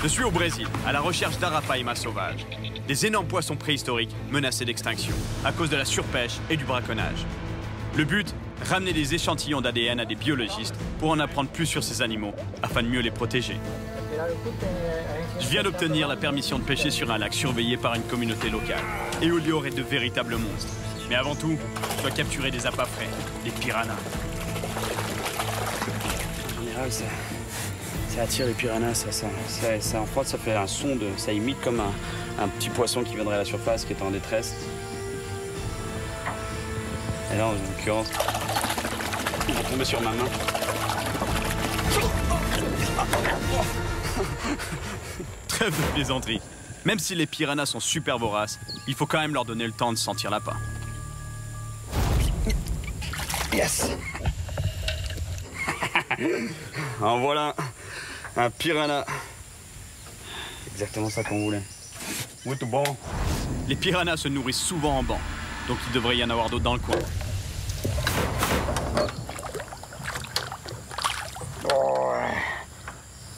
Je suis au Brésil, à la recherche d'arapaima sauvages. Des énormes poissons préhistoriques menacés d'extinction à cause de la surpêche et du braconnage. Le but, ramener des échantillons d'ADN à des biologistes pour en apprendre plus sur ces animaux afin de mieux les protéger. Je viens d'obtenir la permission de pêcher sur un lac surveillé par une communauté locale et où il y aurait de véritables monstres. Mais avant tout, je dois capturer des appâts frais, des piranhas. En général, ça attire les piranhas, ça en froid, ça fait un son, ça imite comme un petit poisson qui viendrait à la surface, qui est en détresse. Et là, en l'occurrence, il va tomber sur ma main. Trêve de plaisanterie. Même si les piranhas sont super voraces, il faut quand même leur donner le temps de sentir l'appât. Yes. En voilà un piranha. Exactement ça qu'on voulait. Muito bon. Les piranhas se nourrissent souvent en banc, donc il devrait y en avoir d'autres dans le coin.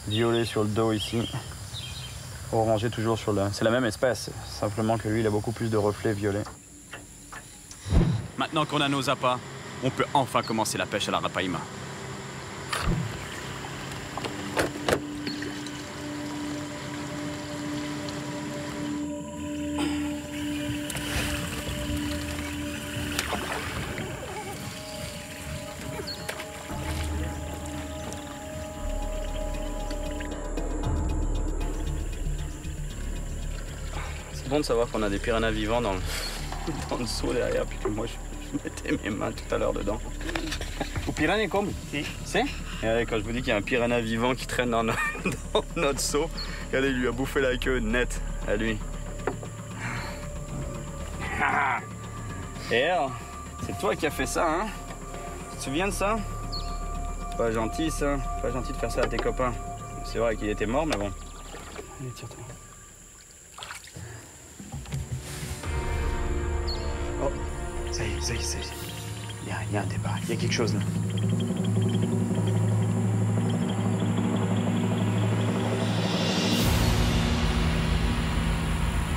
Violet sur le dos ici. Orangé toujours sur le... C'est la même espèce, simplement que lui il a beaucoup plus de reflets violets. Maintenant qu'on a nos appâts, on peut enfin commencer la pêche à l'arapaima. C'est bon de savoir qu'on a des piranhas vivants dans le seau derrière, puis que moi je mettais mes mains tout à l'heure dedans. O piranha comme? Si. C'est? Et allez, quand je vous dis qu'il y a un piranha vivant qui traîne dans notre seau, regardez, il lui a bouffé la queue net à lui. Et alors, c'est toi qui as fait ça, hein? Tu te souviens de ça? Pas gentil ça, pas gentil de faire ça à tes copains. C'est vrai qu'il était mort, mais bon. Allez, tire-toi. Oh, ça y est. Il y a un départ, il y a quelque chose là.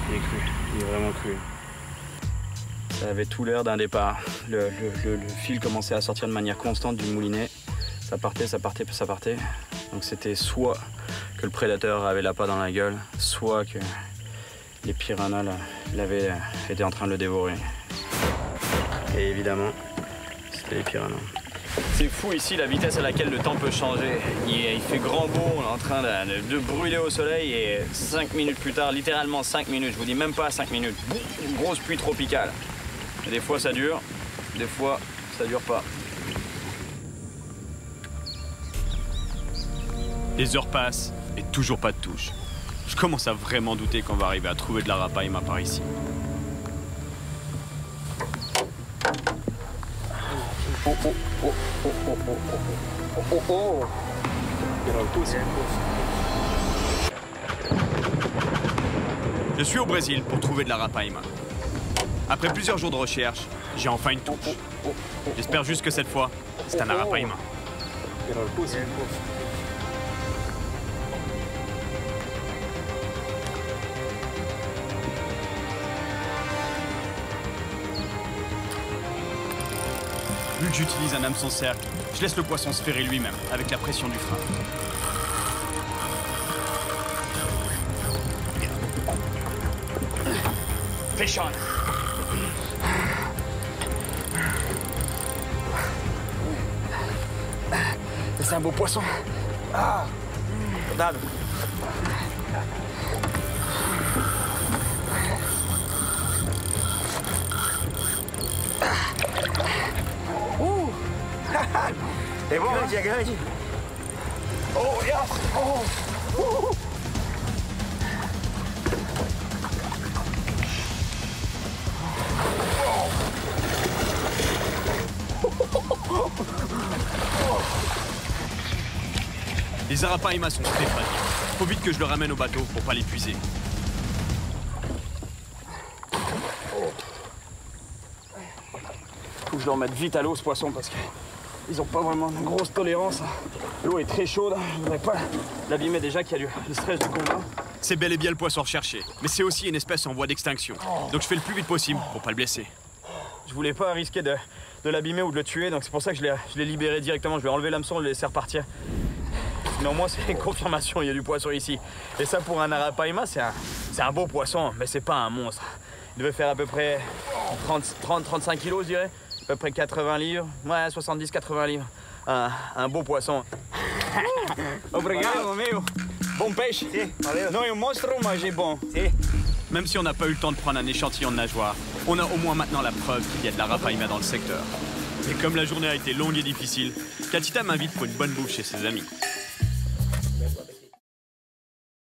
Il est cru, il est vraiment cru. Ça avait tout l'air d'un départ. Le fil commençait à sortir de manière constante du moulinet. Ça partait. Donc c'était soit que le prédateur avait l'appât dans la gueule, soit que les piranhas étaient en train de le dévorer. Et évidemment, c'était les piranhas. C'est fou ici la vitesse à laquelle le temps peut changer. Il fait grand beau, on est en train de brûler au soleil et 5 minutes plus tard, littéralement 5 minutes, je vous dis même pas 5 minutes, une grosse pluie tropicale. Et des fois ça dure, des fois ça dure pas. Les heures passent et toujours pas de touche. Je commence à vraiment douter qu'on va arriver à trouver de l'arapaima par ici. Je suis au Brésil pour trouver de l'arapaima. Après plusieurs jours de recherche, j'ai enfin une touche. J'espère juste que cette fois, c'est un arapaima. Vu que j'utilise un hameçon cercle, je laisse le poisson se ferrer lui-même avec la pression du frein. Fish on! C'est un beau poisson. Ah! Cuidado. É bom, grande, é grande. Oh, yes! Oh! Les arapaima sont très fragiles. Faut vite que je le ramène au bateau pour pas l'épuiser. Faut que je le remette vite à l'eau ce poisson parce qu'ils ont pas vraiment une grosse tolérance L'eau est très chaude, je voudrais pas l'abîmer déjà qu'il y a le stress du combat. C'est bel et bien le poisson recherché, mais c'est aussi une espèce en voie d'extinction. Donc je fais le plus vite possible pour pas le blesser. Je voulais pas risquer de l'abîmer ou de le tuer, donc c'est pour ça que je l'ai libéré directement. Je vais enlever l'hameçon, je le laisser repartir. Mais au moins c'est une confirmation, il y a du poisson ici. Et ça pour un arapaima, c'est un beau poisson, mais c'est pas un monstre. Il devait faire à peu près 30-35 kilos, je dirais. À peu près 80 livres, ouais 70-80 livres. Un beau poisson. Obrigado, amigo. Bon pêche. Non, un monstre, mais j'ai bon. Même si on n'a pas eu le temps de prendre un échantillon de nageoire, on a au moins maintenant la preuve qu'il y a de l'arapaima dans le secteur. Et comme la journée a été longue et difficile, Katita m'invite pour une bonne bouffe chez ses amis.